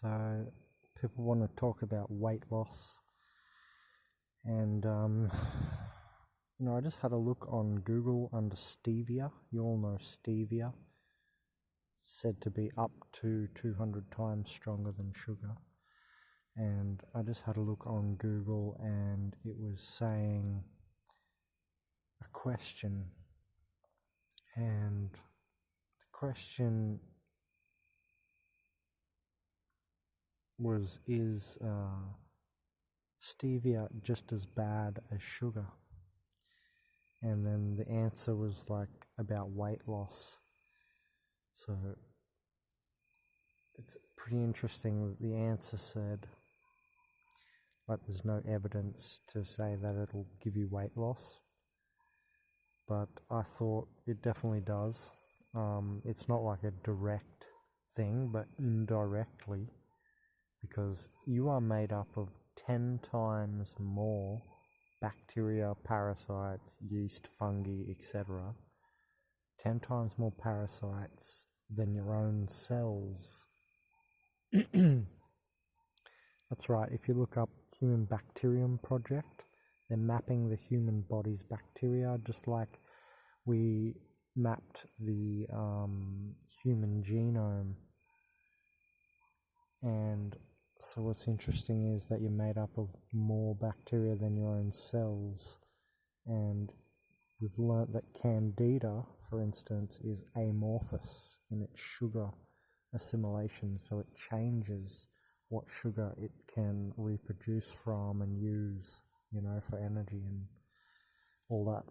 So people want to talk about weight loss, and I just had a look on Google under Stevia. You all know Stevia, said to be up to 200 times stronger than sugar. And I just had a look on Google, and it was saying a question, and the question was, is stevia just as bad as sugar? And then the answer was like about weight loss. So it's pretty interesting that the answer said, like, there's no evidence to say that it'll give you weight loss, but I thought it definitely does. It's not like a direct thing, but indirectly, because you are made up of 10 times more bacteria, parasites, yeast, fungi, etc. 10 times more parasites than your own cells. That's right, if you look up Human Bacterium Project, they're mapping the human body's bacteria, just like we mapped the human genome. And so what's interesting is that you're made up of more bacteria than your own cells. And we've learnt that Candida, for instance, is amorphous in its sugar assimilation, so it changes what sugar it can reproduce from and use, for energy and all that.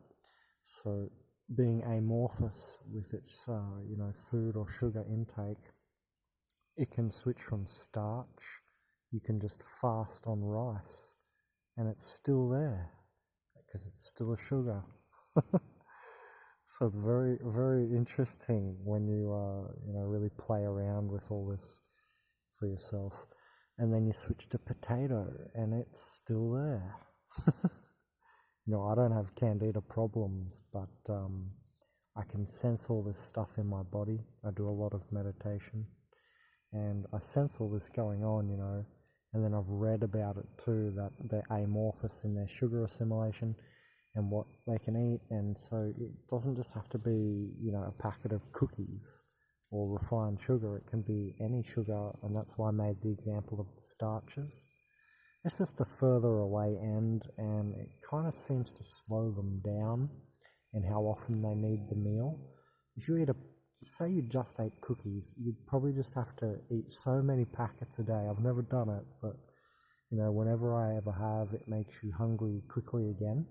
So being amorphous with its, food or sugar intake, it can switch from starch. You can just fast on rice, and it's still there because it's still a sugar. So it's very, very interesting when you, really play around with all this for yourself. And then you switch to potato, and it's still there. I don't have candida problems, but I can sense all this stuff in my body. I do a lot of meditation, and I sense all this going on, and then I've read about it too, that they're amorphous in their sugar assimilation and what they can eat. And so it doesn't just have to be, a packet of cookies or refined sugar. It can be any sugar, and that's why I made the example of the starches. It's just the further away end, and it kind of seems to slow them down in how often they need the meal. If you say you just ate cookies, you'd probably just have to eat so many packets a day. I've never done it, but whenever I ever have, it makes you hungry quickly again.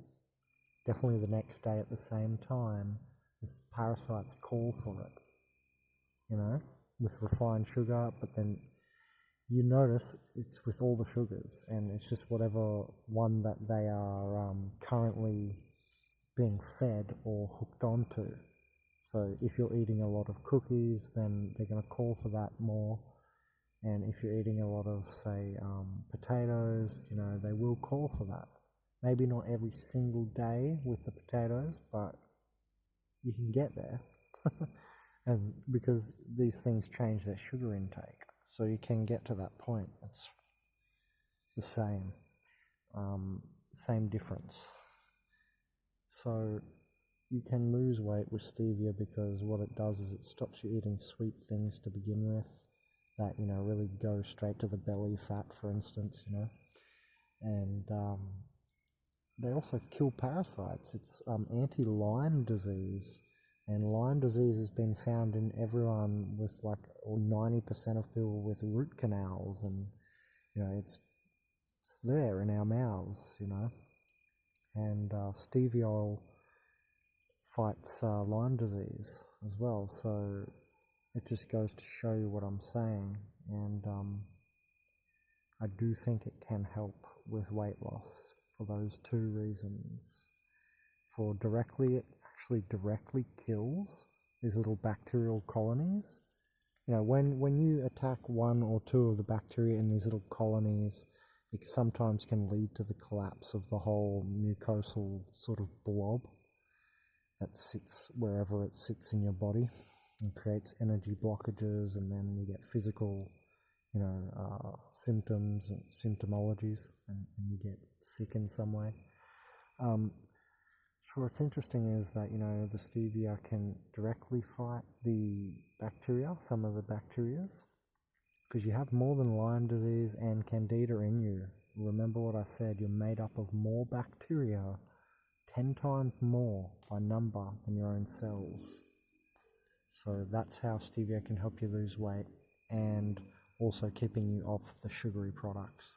Definitely the next day at the same time. The parasites call for it, with refined sugar, but then you notice it's with all the sugars, and it's just whatever one that they are currently being fed or hooked onto. So if you're eating a lot of cookies, then they're going to call for that more. And if you're eating a lot of, say, potatoes, they will call for that. Maybe not every single day with the potatoes, but you can get there. And because these things change their sugar intake, so you can get to that point. It's the same difference. So you can lose weight with stevia because what it does is it stops you eating sweet things to begin with that, really go straight to the belly fat, for instance, and they also kill parasites. It's anti-Lyme disease, and Lyme disease has been found in everyone with 90% of people with root canals, and it's there in our mouths, and stevia oil fights Lyme disease as well. So it just goes to show you what I'm saying, and I do think it can help with weight loss for those two reasons. It actually directly kills these little bacterial colonies. When you attack one or two of the bacteria in these little colonies, it sometimes can lead to the collapse of the whole mucosal sort of blob that sits wherever it sits in your body and creates energy blockages, and then you get physical symptoms and symptomologies, and you get sick in some way. So what's interesting is that, the stevia can directly fight the bacteria, some of the bacterias, because you have more than Lyme disease and Candida in you. Remember what I said, you're made up of more bacteria, 10 times more by number than your own cells. So that's how stevia can help you lose weight, and also keeping you off the sugary products.